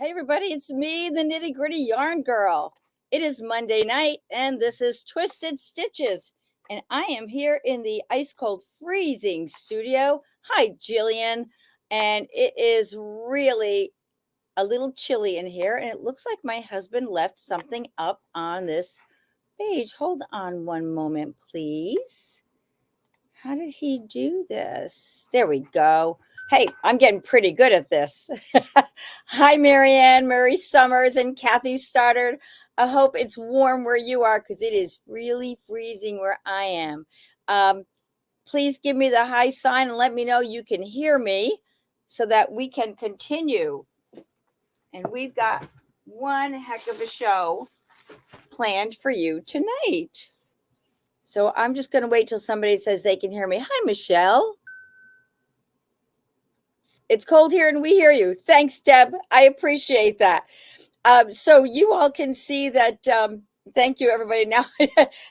Hey everybody, it's me, the Nitty Gritty Yarn Girl. It is Monday night and this is Twisted Stitches. And I am here in the ice cold freezing studio. Hi, Jillian. And it is really a little chilly in here. And it looks like my husband left something up on this page. Hold on one moment, please. How did he do this? There we go. Hey, I'm getting pretty good at this. Hi, Marianne, Murray Summers, and Kathy Stoddard. I hope it's warm where you are because it is really freezing where I am. Please give me the high sign and let me know you can hear me so that we can continue. And we've got one heck of a show planned for you tonight. So I'm just going to wait till somebody says they can hear me. Hi, Michelle. It's cold here and we hear you. Thanks, Deb. I appreciate that. So you all can see that. Thank you, everybody. Now,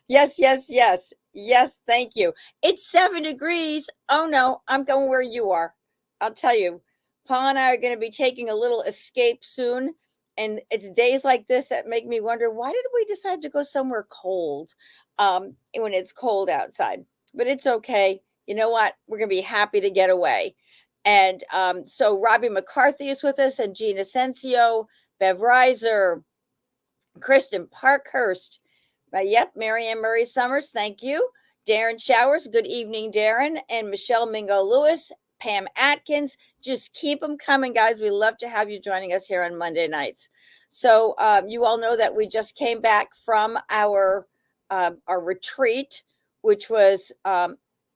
yes, yes, yes. Yes, thank you. It's 7 degrees. Oh, no, I'm going where you are. I'll tell you, Paul and I are going to be taking a little escape soon. And it's days like this that make me wonder, why did we decide to go somewhere cold when it's cold outside? But it's okay. You know what? We're going to be happy to get away. And so Robbie McCarthy is with us and Gina Asensio, Bev Reiser, Kristen Parkhurst. Yep, Marianne Murray Summers, thank you. Darren Showers, good evening, Darren. And Michelle Mingo Lewis, Pam Atkins. Just keep them coming, guys. We love to have you joining us here on Monday nights. So you all know that we just came back from our retreat, which was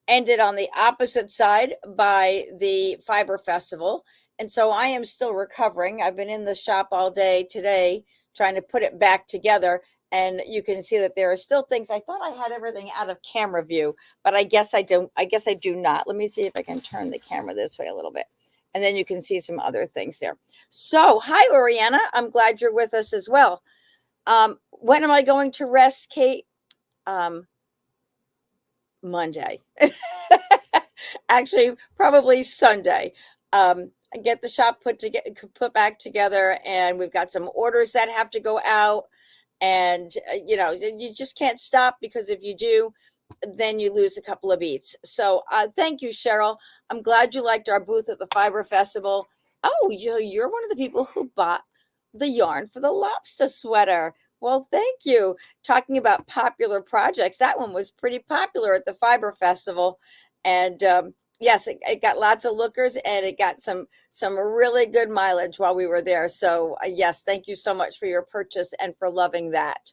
ended on the opposite side by the Fiber Festival. And so I am still recovering. I've been in the shop all day today trying to put it back together. And you can see that there are still things. I thought I had everything out of camera view, but I guess I don't. I guess I do not. Let me see if I can turn the camera this way a little bit. And then you can see some other things there. So, hi, Oriana. I'm glad you're with us as well. When am I going to rest, Kate? Monday. Actually, probably Sunday. Get the shop put back together, and we've got some orders that have to go out. And you just can't stop, because if you do, then you lose a couple of beats. So thank you, Cheryl. I'm glad you liked our booth at the Fiber Festival. Oh, you're one of the people who bought the yarn for the lobster sweater. Well, thank you. Talking about popular projects, that one was pretty popular at the Fiber Festival. And yes, it got lots of lookers, and it got some really good mileage while we were there. So yes, thank you so much for your purchase and for loving that.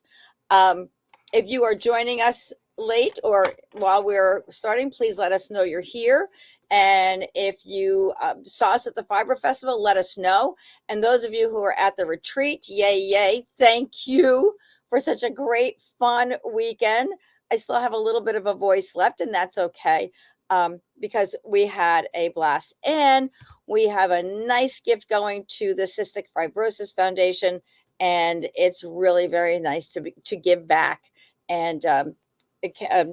If you are joining us late or while we're starting, please let us know you're here. And if you saw us at the Fiber Festival, let us know. And those of you who are at the retreat, yay, yay, thank you for such a great, fun weekend. I still have a little bit of a voice left, and that's okay, because we had a blast. And we have a nice gift going to the Cystic Fibrosis Foundation, and it's really very nice to give back. And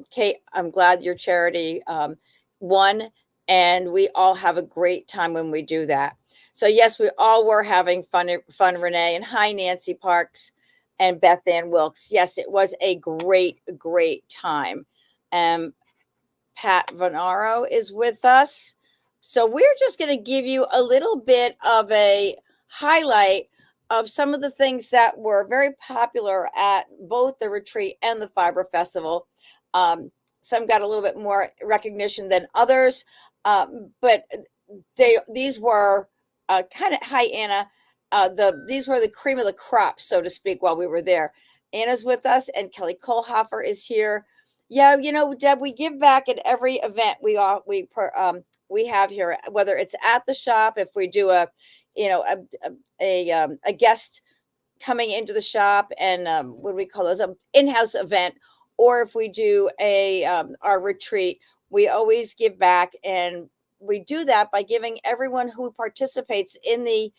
Kate, I'm glad your charity won, and we all have a great time when we do that. So yes, we all were having fun, Renee. And hi, Nancy Parks and Beth Ann Wilkes. Yes, it was a great time. Pat Vanaro is with us. So we're just going to give you a little bit of a highlight of some of the things that were very popular at both the retreat and the Fiber Festival. Some got a little bit more recognition than others, but these were kind of, hi, Anna. These were the cream of the crop, so to speak, while we were there. Anna's with us, and Kelly Kohlhofer is here. Yeah, Deb, we give back at every event we have here, whether it's at the shop, if we do a guest coming into the shop, and what do we call those, an in-house event, or if we do our retreat, we always give back. And we do that by giving everyone who participates in the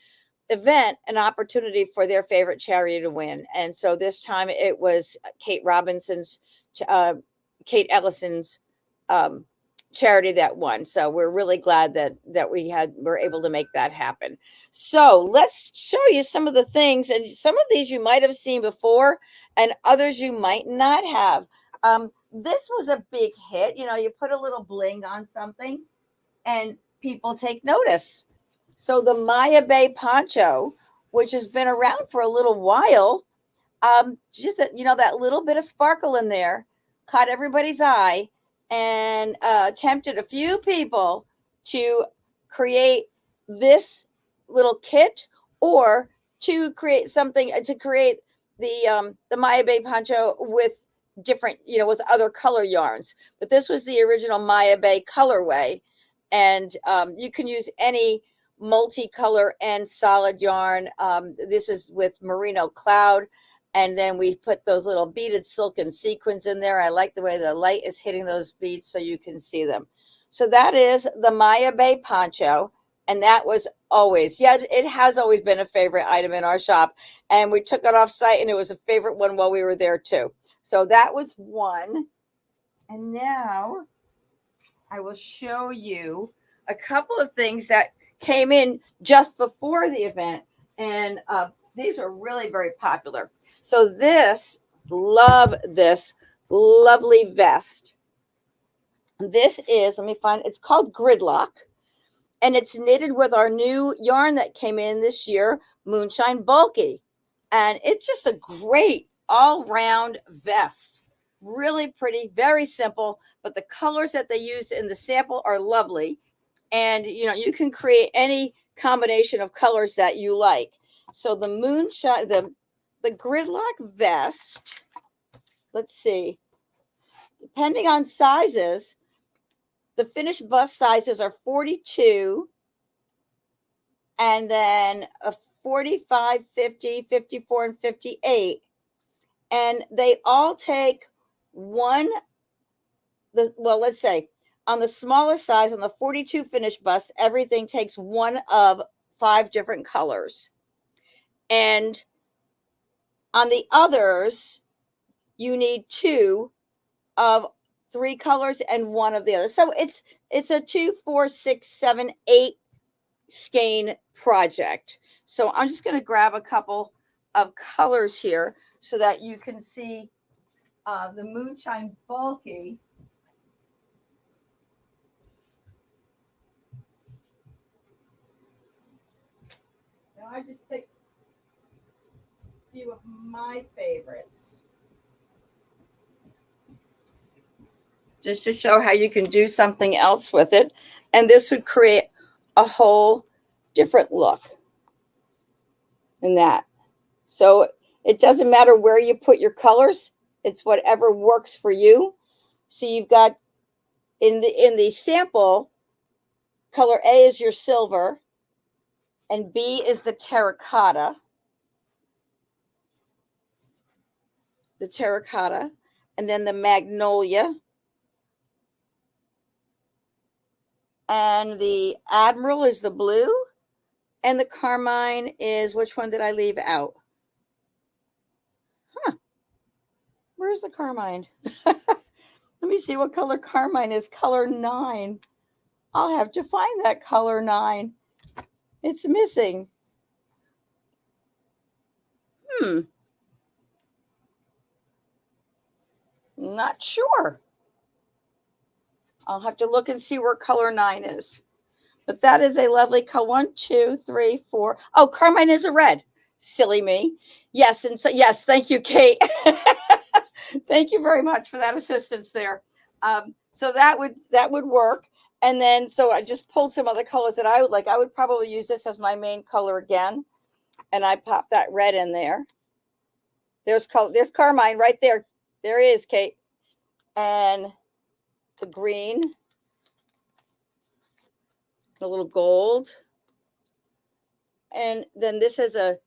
event an opportunity for their favorite charity to win. And so this time it was Kate Ellison's charity that won. So we're really glad that we're able to make that happen. So let's show you some of the things, and some of these you might have seen before, and others you might not have. This was a big hit. You know, you put a little bling on something, and people take notice. So the Maya Bay poncho, which has been around for a little while, just you know, that little bit of sparkle in there caught everybody's eye and tempted a few people to create this little kit, or to create something, to create the Maya Bay poncho with different, you know, with other color yarns. But this was the original Maya Bay colorway, and you can use any multicolor and solid yarn. This is with Merino Cloud, and then we put those little beaded silken sequins in there. I like the way the light is hitting those beads so you can see them. So that is the Maya Bay poncho. And that was always, yeah, it has always been a favorite item in our shop. And we took it off site, and it was a favorite one while we were there too. So that was one. And now I will show you a couple of things that came in just before the event. And these are really very popular. So love this lovely vest. This is, let me find, it's called Gridlock, and it's knitted with our new yarn that came in this year, Moonshine Bulky. And it's just a great all-round vest. Really pretty, very simple, but the colors that they used in the sample are lovely. And, you know, you can create any combination of colors that you like. So the Moonshine, the Gridlock vest, let's see, depending on sizes, the finished bust sizes are 42, and then a 45, 50, 54, and 58. And they all take one, well, let's say on the smallest size, on the 42 finished bust, everything takes one of 5 different colors. And on the others, you need 2 of 3 colors and 1 of the other. So it's a 2, 4, 6, 7, 8 skein project. So I'm just going to grab a couple of colors here so that you can see the Moonshine Bulky. Now I just picked a few of my favorites, just to show how you can do something else with it. And this would create a whole different look in that. So it doesn't matter where you put your colors. It's whatever works for you. So you've got in the sample, color A is your silver, and B is the terracotta. And then the magnolia. And the Admiral is the blue. And the carmine is, which one did I leave out? Where's the carmine? Let me see what color carmine is. Color 9. I'll have to find that color 9. It's missing. Not sure. I'll have to look and see where color 9 is. But that is a lovely color. 1, 2, 3, 4. Oh, carmine is a red. Silly me. Yes, and so yes, thank you, Kate. Thank you very much for that assistance there. So that would work. And then so I just pulled some other colors that I would like. I would probably use this as my main color again. And I popped that red in there. There's carmine right there. There it is, Kate. And the green, a little gold. And then this is a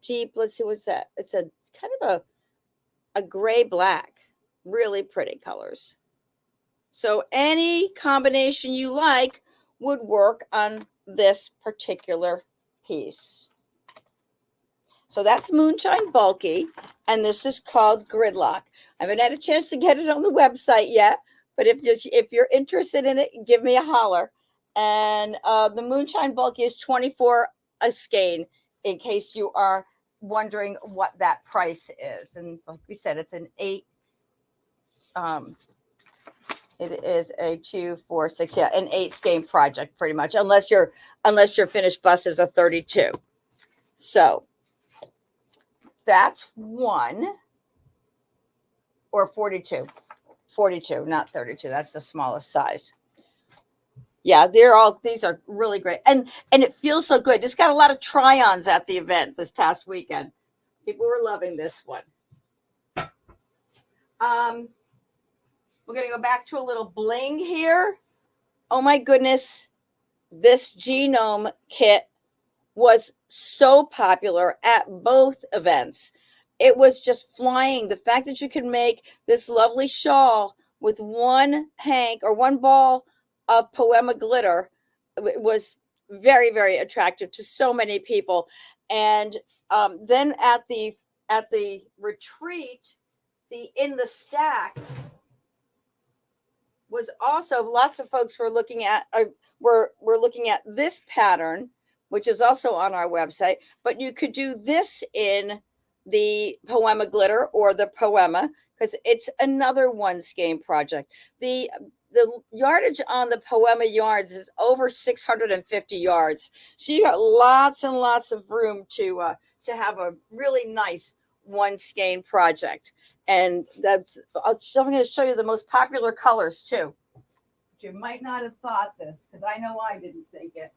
deep, let's see, what's that? It's a kind of a gray black, really pretty colors. So any combination you like would work on this particular piece. So that's Moonshine Bulky, and this is called Gridlock. I haven't had a chance to get it on the website yet, But if you're interested in it, give me a holler. And the Moonshine Bulky is 24 a skein, in case you are wondering what that price is. And like we said, it's an 8. It is a 2, 4, 6, yeah, an 8 skein project, pretty much, unless your finished bust is a 32. So that's one, or 42. 42, not 32. That's the smallest size. Yeah, these are really great. And it feels so good. Just got a lot of try-ons at the event this past weekend. People were loving this one. We're going to go back to a little bling here. Oh my goodness. This genome kit was so popular at both events. It was just flying. The fact that you could make this lovely shawl with one hank or one ball of Poema glitter was very, very attractive to so many people. And then at the retreat, the in the stacks was also, lots of folks were looking at looking at this pattern, which is also on our website, but you could do this in the Poema glitter or the Poema, because it's another one skein project. The yardage on the Poema yarns is over 650 yards, so you got lots and lots of room to have a really nice one skein project. And I'm going to show you the most popular colors too. You might not have thought this, because I know I didn't think it.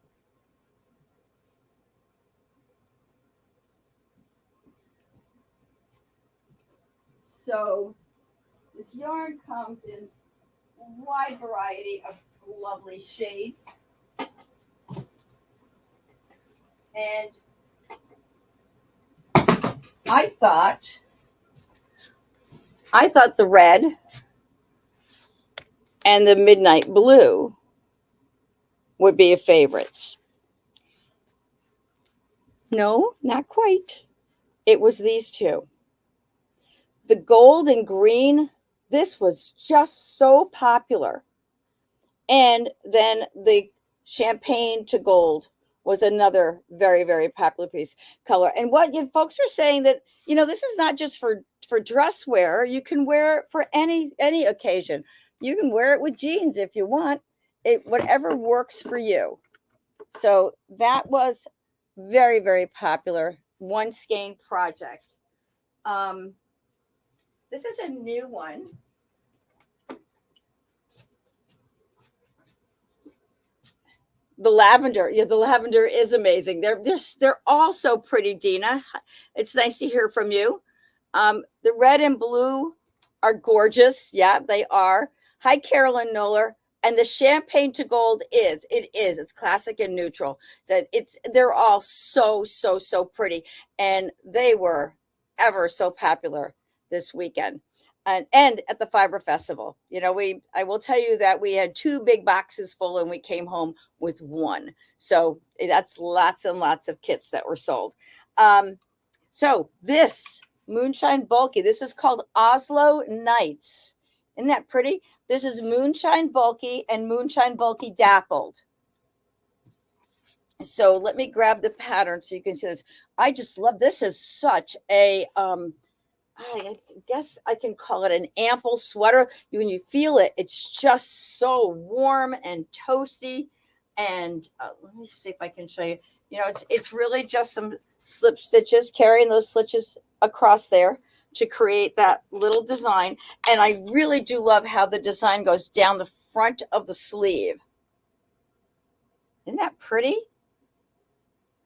So this yarn comes in a wide variety of lovely shades. And I thought the red and the midnight blue would be favorites. No, not quite. It was these two. The gold and green, this was just so popular. And then the champagne to gold was another very, very popular piece color. And what folks were saying that, this is not just for dress wear. You can wear it for any occasion. You can wear it with jeans if you want. Whatever works for you. So that was very, very popular one skein project. This is a new one. The lavender, the lavender is amazing. They're all so pretty, Dina. It's nice to hear from you. The red and blue are gorgeous. Yeah, they are. Hi, Carolyn Noller. And the champagne to gold it's classic and neutral. So they're all so pretty, and they were ever so popular this weekend. And at the Fiber Festival, I will tell you that we had 2 big boxes full and we came home with one. So that's lots and lots of kits that were sold. So this Moonshine Bulky, this is called Oslo Nights. Isn't that pretty? This is Moonshine Bulky and Moonshine Bulky Dappled. So let me grab the pattern so you can see this. I just love this. Is such a I guess I can call it an ample sweater. When you feel it, it's just so warm and toasty. And let me see if I can show you. It's really just some slip stitches, carrying those stitches across there to create that little design. And I really do love how the design goes down the front of the sleeve. Isn't that pretty?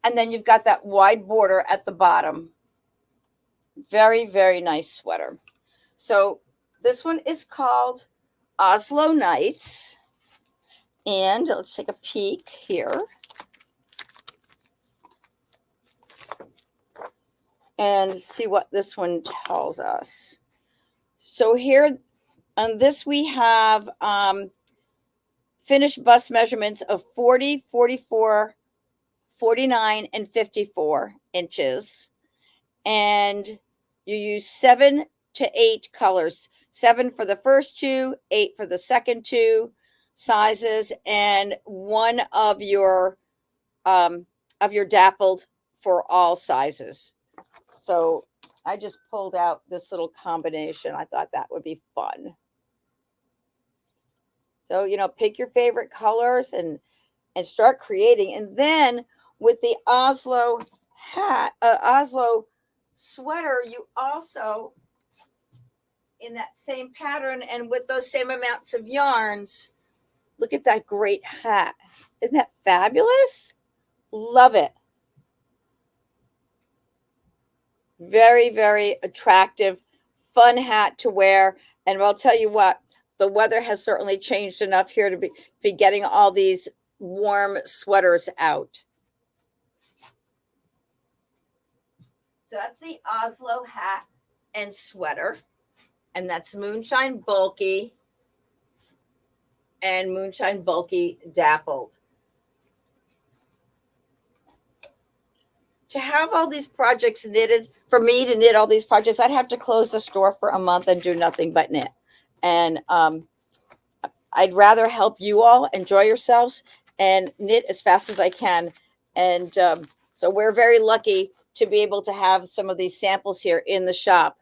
And then you've got that wide border at the bottom. Very, very nice sweater. So this one is called Oslo Nights. And let's take a peek here. And see what this one tells us. So here on this we have finished bust measurements of 40, 44, 49, and 54 inches. And you use 7 to 8 colors. 7 for the first two, 8 for the second two sizes, and one of your dappled for all sizes. So I just pulled out this little combination. I thought that would be fun. So, you know, pick your favorite colors and start creating. And then with the Oslo hat, Oslo sweater, you also, in that same pattern and with those same amounts of yarns, look at that great hat. Isn't that fabulous? Love it. Very, very attractive, fun hat to wear. And I'll tell you what, the weather has certainly changed enough here to be getting all these warm sweaters out. So that's the Oslo hat and sweater. And that's Moonshine Bulky and Moonshine Bulky Dappled. To have all these projects knitted, for me to knit all these projects, I'd have to close the store for a month and do nothing but knit. And I'd rather help you all enjoy yourselves and knit as fast as I can. And so we're very lucky to be able to have some of these samples here in the shop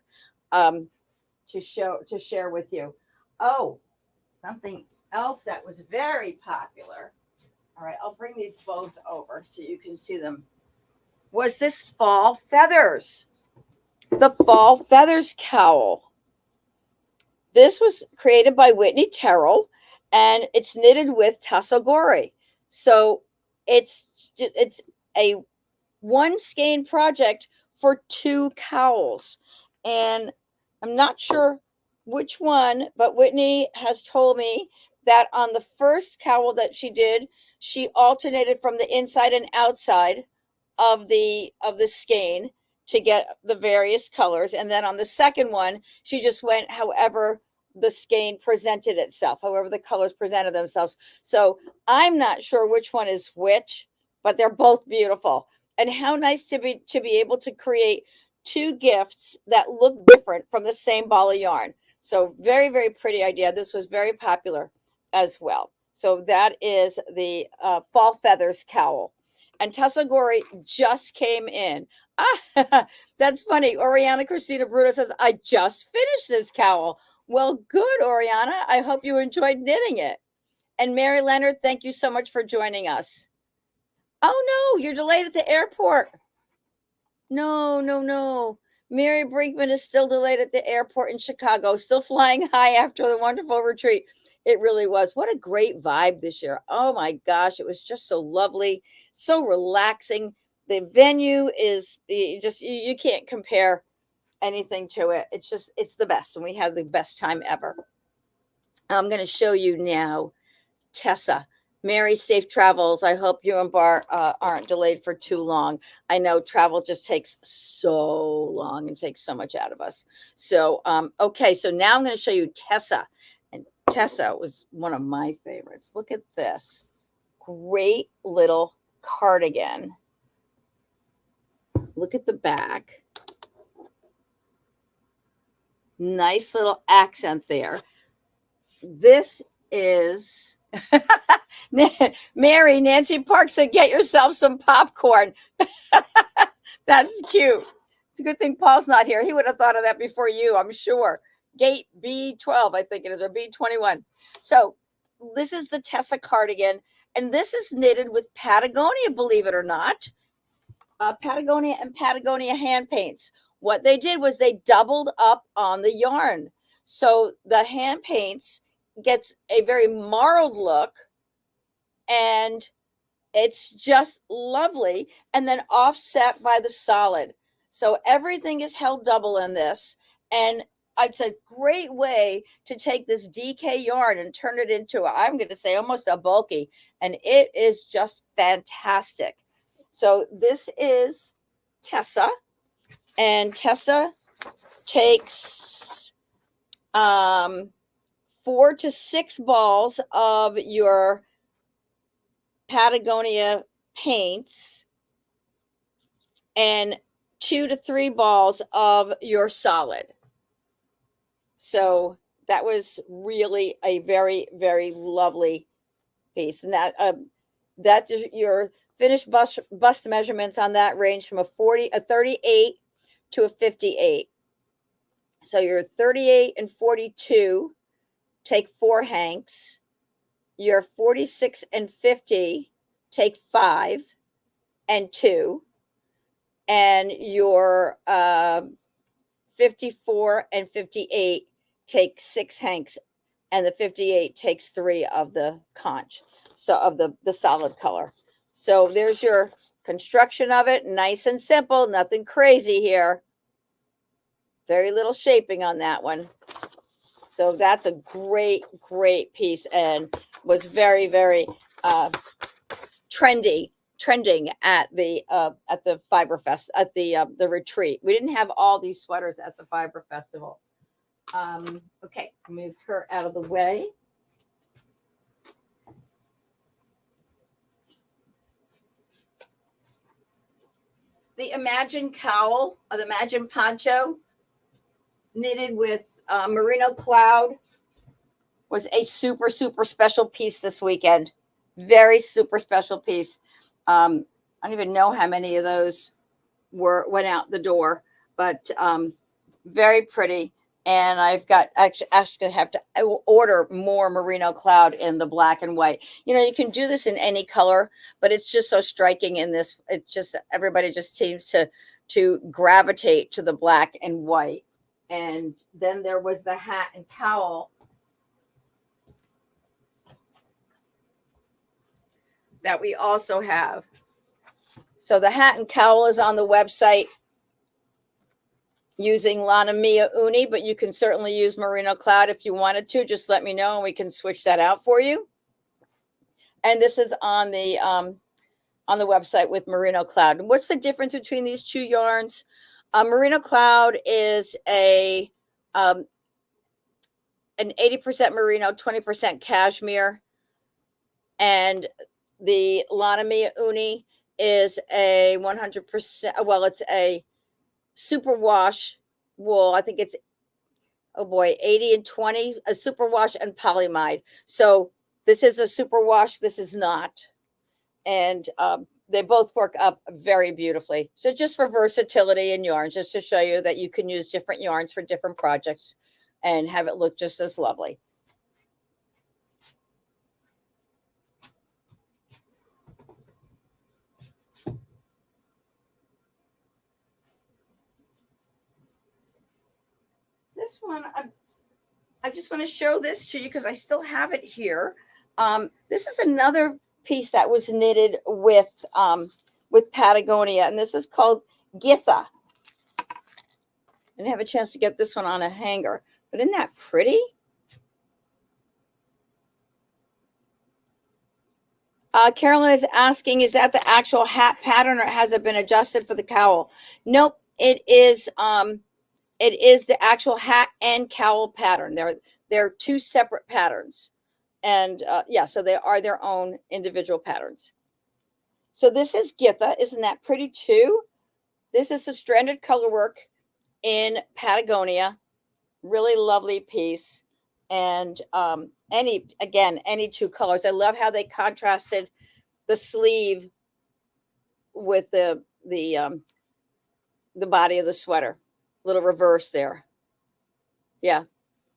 to share with you. Oh, something else that was very popular. All right, I'll bring these both over so you can see them. Was this fall feathers? The fall feathers cowl. This was created by Whitney Terrell, and it's knitted with Tassogori. So it's a one skein project for 2 cowls, and I'm not sure which one, but Whitney has told me that on the first cowl that she did, she alternated from the inside and outside of the skein to get the various colors, and then on the second one she just went however the skein presented itself, however the colors presented themselves. So I'm not sure which one is which, but they're both beautiful. And how nice to be able to create 2 gifts that look different from the same ball of yarn. So very, very pretty idea. This was very popular as well. So that is the fall feathers cowl. And Tassogori just came in. Ah, that's funny. Oriana Christina Bruto says, I just finished this cowl. Well, good, Oriana. I hope you enjoyed knitting it. And Mary Leonard, thank you so much for joining us. Oh, no, you're delayed at the airport. No, no, no. Mary Brinkman is still delayed at the airport in Chicago, still flying high after the wonderful retreat. It really was. What a great vibe this year. Oh my gosh, it was just so lovely, so relaxing. The venue is you can't compare anything to it. It's the best, and we had the best time ever. I'm going to show you now Tessa. Mary, safe travels. I hope you and Bar aren't delayed for too long. I know travel just takes so long and takes so much out of us. So, okay, so now I'm going to show you Tessa. And Tessa was one of my favorites. Look at this. Great little cardigan. Look at the back. Nice little accent there. This is... Mary, Nancy Park said, get yourself some popcorn. That's cute. It's a good thing Paul's not here. He would have thought of that before you, I'm sure. Gate B12, I think it is, or B21. So this is the Tessa cardigan, and this is knitted with Patagonia, believe it or not. Patagonia and Patagonia hand paints. What they did was they doubled up on the yarn. So the hand paints gets a very marled look, and it's just lovely, and then offset by the solid. So everything is held double in this, and it's a great way to take this DK yarn and turn it into, I'm going to say, almost a bulky, and it is just fantastic. So this is Tessa, and Tessa takes 4 to 6 balls of your Patagonia paints and 2 to 3 balls of your solid. So That was really a very, very lovely piece. And that your finished bust measurements on that range from a 38 to a 58. So your 38 and 42 take 4 hanks. Your 46 and 50 take 5 and 2. And your 54 and 58 take 6 hanks, and the 58 takes 3 of the conch, so of the solid color. So there's your construction of it. Nice and simple, nothing crazy here. Very little shaping on that one. So that's a great, great piece, and was very, very trending at the Fiber Fest, at the retreat. We didn't have all these sweaters at the Fiber Festival. Okay, move her out of the way. The Imagine cowl, or the Imagine poncho, knitted with Merino Cloud, was a super, super special piece this weekend. Very super special piece. I don't even know how many of those went out the door, but very pretty. And I've got actually have to order more Merino Cloud in the black and white. You know, you can do this in any color, but it's just so striking in this. It's just everybody just seems to gravitate to the black and white. And then there was the hat and cowl that we also have. So the hat and cowl is on the website using Lana Mia Uni, but you can certainly use Merino Cloud if you wanted to. Just let me know and we can switch that out for you. And this is on the website with Merino Cloud. And what's the difference between these two yarns? Merino Cloud is an 80% merino, 20% cashmere, and the Lana Mia Uni is a 100%. Well, it's a superwash wool. I think it's 80 and 20, a superwash and polyamide. So this is a superwash, this is not. And they both work up very beautifully. So just for versatility in yarns, just to show you that you can use different yarns for different projects and have it look just as lovely. This one, I just want to show this to you because I still have it here. This is another piece that was knitted with Patagonia, and this is called Githa. I didn't have a chance to get this one on a hanger, but isn't that pretty? Carolyn is asking, is that the actual hat pattern or has it been adjusted for the cowl? Nope, it is the actual hat and cowl pattern. They're two separate patterns. And yeah, so they are their own individual patterns. So this is Githa. Isn't that pretty too? This is some stranded color work in Patagonia. Really lovely piece. And any two colors. I love how they contrasted the sleeve with the body of the sweater. Little reverse there. Yeah,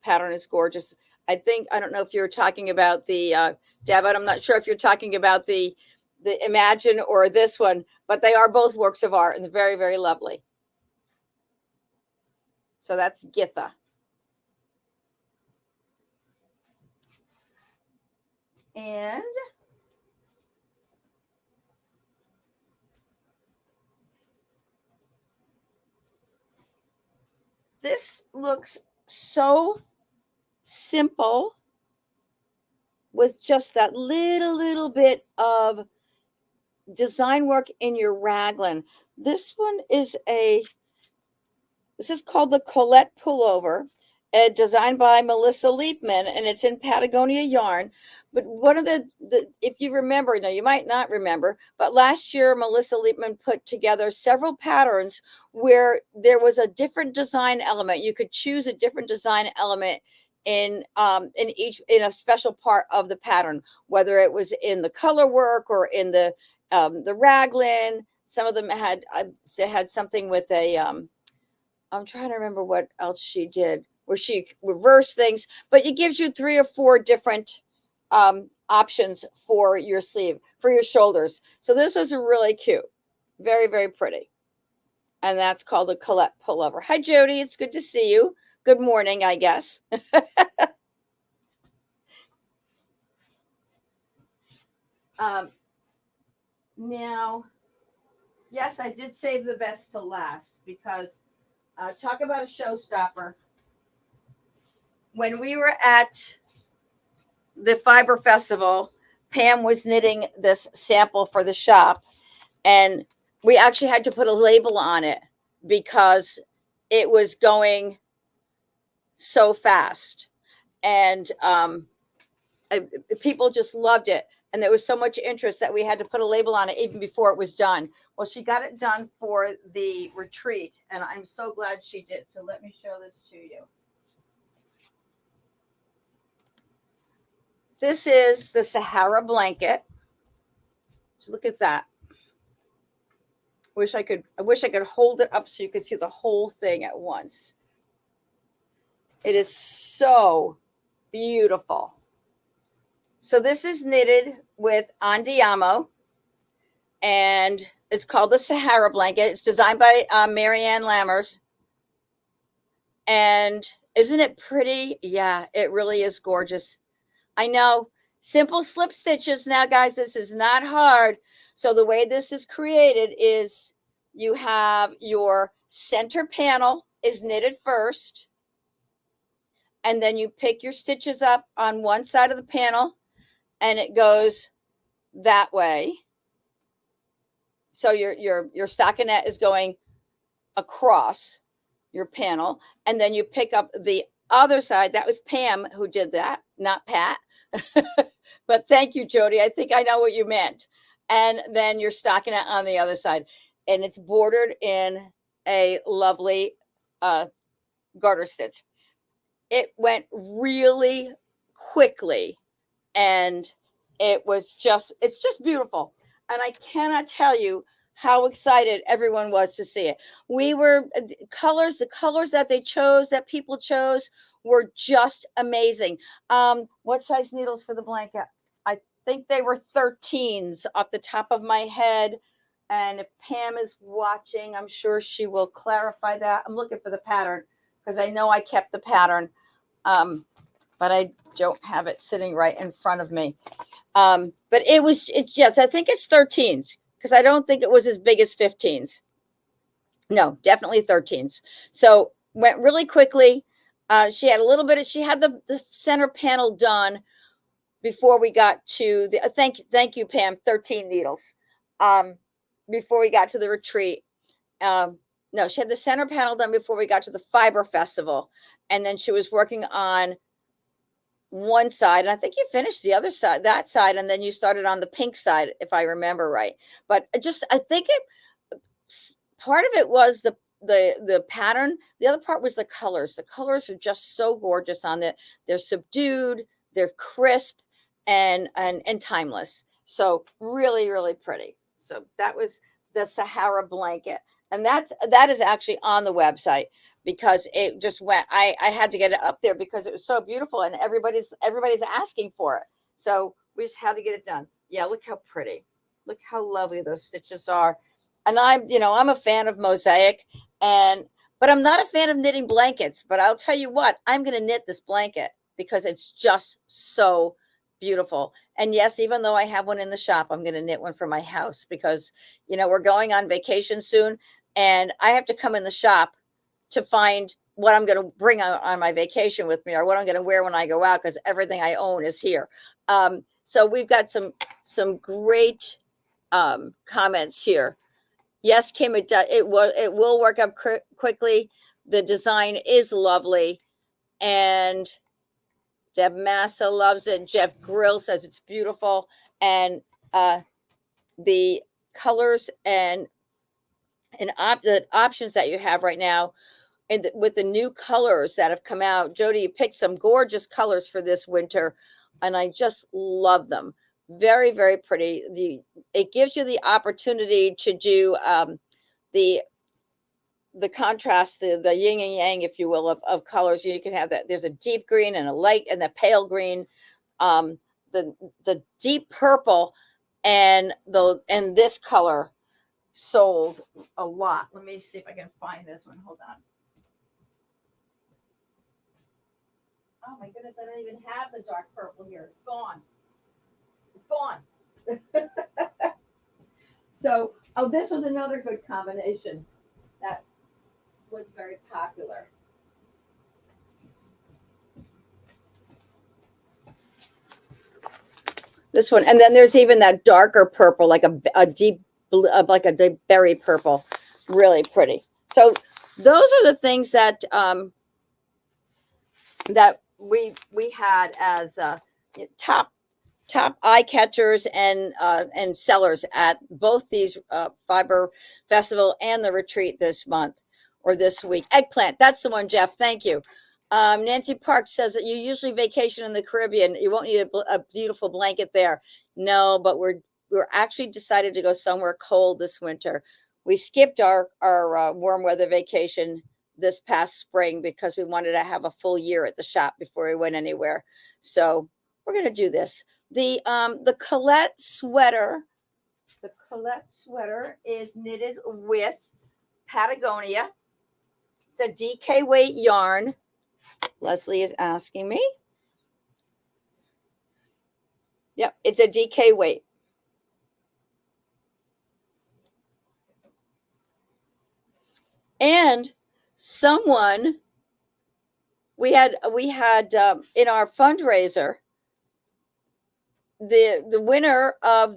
pattern is gorgeous. I don't know if you're talking about the Deb, I'm not sure if you're talking about the Imagine or this one, but they are both works of art and very, very lovely. So that's Githa. And this looks so simple with just that little bit of design work in your raglan. This one is this is called the Colette Pullover, designed by Melissa Leapman, and it's in Patagonia yarn. But one of the if you remember, no, you might not remember, but last year Melissa Leapman put together several patterns where there was a different design element. You could choose a different design element in a special part of the pattern, whether it was in the color work or in the raglan. Some of them had something with a I'm trying to remember what else she did, where she reversed things, but it gives you 3 or 4 different options for your sleeve, for your shoulders. So this was really cute. Very, very pretty. And that's called a Colette pullover. Hi, Jody. It's good to see you. Good morning, I guess. Now, yes, I did save the best to last because talk about a showstopper. When we were at the Fiber Festival, Pam was knitting this sample for the shop, and we actually had to put a label on it because it was going so fast. And people just loved it. And there was so much interest that we had to put a label on it even before it was done. Well, she got it done for the retreat, and I'm so glad she did. So let me show this to you. This is the Sahara blanket. So look at that. I wish I could hold it up so you could see the whole thing at once. It is so beautiful. So this is knitted with Andiamo, and it's called the Sahara blanket. It's designed by Marianne Lammers. And isn't it pretty? Yeah, it really is gorgeous. I know. Simple slip stitches now, guys. This is not hard. So the way this is created is you have your center panel is knitted first, and then you pick your stitches up on one side of the panel, and it goes that way. So your stockinette is going across your panel, and then you pick up the other side. That was Pam who did that, not Pat. But thank you, Jody. I think I know what you meant. And then your stockinette on the other side, and it's bordered in a lovely garter stitch. It went really quickly, and it's just beautiful. And I cannot tell you how excited everyone was to see it. We were the colors that people chose were just amazing. What size needles for the blanket? I think they were 13s off the top of my head. And if Pam is watching, I'm sure she will clarify that. I'm looking for the pattern because I know I kept the pattern, but I don't have it sitting right in front of me. But yes, I think it's 13s because I don't think it was as big as 15s. No, definitely 13s. So went really quickly. She had the center panel done before we got to the, thank you, Pam, 13 needles. Before we got to the retreat. No, she had the center panel done before we got to the Fiber Festival. And then she was working on one side, and I think you finished the other side, that side, and then you started on the pink side, if I remember right. But I think part of it was the pattern. The other part was the colors. The colors are just so gorgeous on it. They're subdued, they're crisp, and timeless. So really, really pretty. So that was the Sahara blanket, and that is actually on the website because it just went. I had to get it up there because it was so beautiful, and everybody's asking for it. So we just had to get it done. Yeah, look how pretty. Look how lovely those stitches are. And I'm a fan of mosaic, but I'm not a fan of knitting blankets. But I'll tell you what, I'm going to knit this blanket because it's just so beautiful. And yes, even though I have one in the shop, I'm going to knit one for my house because, we're going on vacation soon, and I have to come in the shop to find what I'm going to bring on my vacation with me or what I'm going to wear when I go out because everything I own is here. So we've got some great comments here. Yes, Kim, it will work up quickly. The design is lovely, and Deb Massa loves it. Jeff Grill says it's beautiful, and the colors and the options that you have right now and with the new colors that have come out. Jody, you picked some gorgeous colors for this winter, and I just love them. Very, very pretty. It gives you the opportunity to do the contrast, the yin and yang, if you will, of colors. You can have that. There's a deep green and a light and the pale green, um, the deep purple, and this color sold a lot. Let me see if I can find this one. Hold on. Oh my goodness, I don't even have the dark purple here. It's gone. It's gone. So, oh, this was another good combination that was very popular. This one, and then there's even that darker purple, like a deep blue, like a deep berry purple, really pretty. So those are the things that that we had as top eye catchers and sellers at both these fiber festival and the retreat this month or this week. Eggplant, that's the one, Jeff. Thank you. Nancy Parks says that you usually vacation in the Caribbean. You won't need a beautiful blanket there. No, but we're actually decided to go somewhere cold this winter. We skipped our warm weather vacation this past spring because we wanted to have a full year at the shop before we went anywhere. So we're going to do this. The Colette sweater, is knitted with Patagonia. It's a DK weight yarn. Leslie is asking me. Yep, it's a DK weight. And someone we had in our fundraiser, the winner of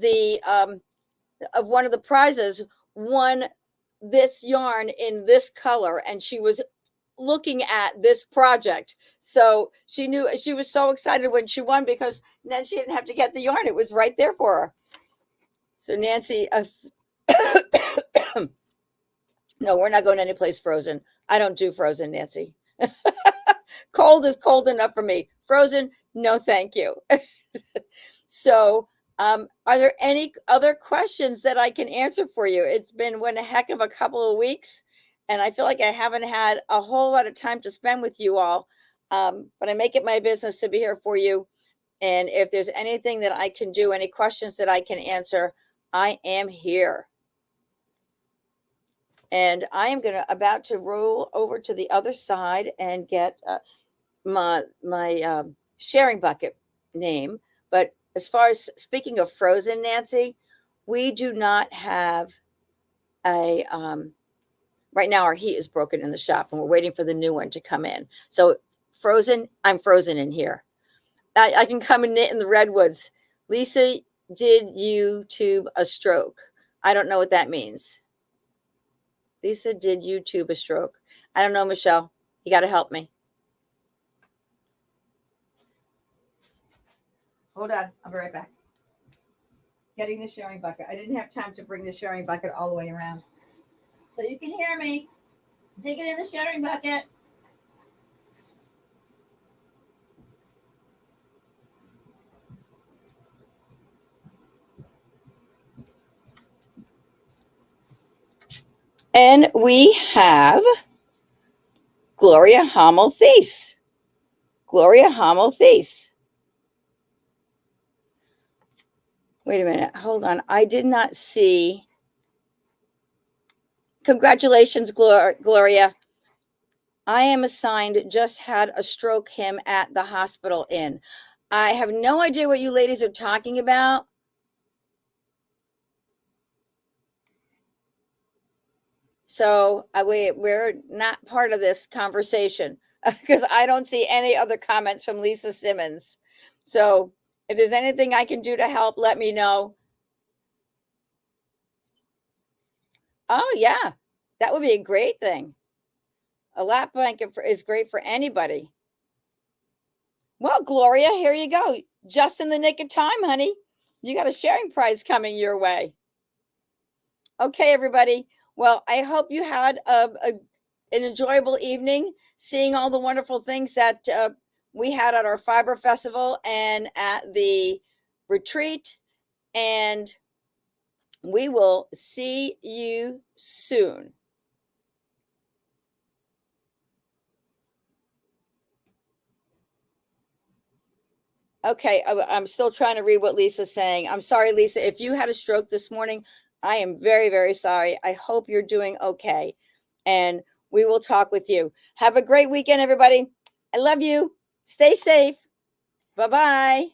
of one of the prizes won this yarn in this color, and she was looking at this project. So she knew, she was so excited when she won because then she didn't have to get the yarn. It was right there for her. So Nancy, no, we're not going anyplace frozen. I don't do frozen, Nancy. Cold is cold enough for me. Frozen, no, thank you. So, are there any other questions that I can answer for you? It's been one heck of a couple of weeks, and I feel like I haven't had a whole lot of time to spend with you all. But I make it my business to be here for you. And if there's anything that I can do, any questions that I can answer, I am here. And I am about to roll over to the other side and get my sharing bucket name. But as far as speaking of frozen, Nancy, we do not have a right now our heat is broken in the shop and we're waiting for the new one to come in. So frozen, I'm frozen in here. I can come and knit in the redwoods. Lisa, did you tube a stroke? I don't know what that means. Lisa, did you tube a stroke? I don't know, Michelle. You got to help me. Hold on. I'll be right back. Getting the sharing bucket. I didn't have time to bring the sharing bucket all the way around. So you can hear me. Dig it in the sharing bucket. And we have Gloria Hamel-Thies. Gloria Hamel-Thies. Wait a minute. Hold on. I did not see. Congratulations, Gloria. I am assigned just had a stroke him at the hospital in. I have no idea what you ladies are talking about. So we're not part of this conversation because I don't see any other comments from Lisa Simmons. So if there's anything I can do to help, let me know. Oh, yeah, that would be a great thing. A lap blanket is great for anybody. Well, Gloria, here you go. Just in the nick of time, honey. You got a sharing prize coming your way. Okay, everybody. Well, I hope you had an enjoyable evening, seeing all the wonderful things that we had at our fiber festival and at the retreat. And we will see you soon. Okay, I'm still trying to read what Lisa's saying. I'm sorry, Lisa, if you had a stroke this morning, I am very, very sorry. I hope you're doing okay. And we will talk with you. Have a great weekend, everybody. I love you. Stay safe. Bye-bye.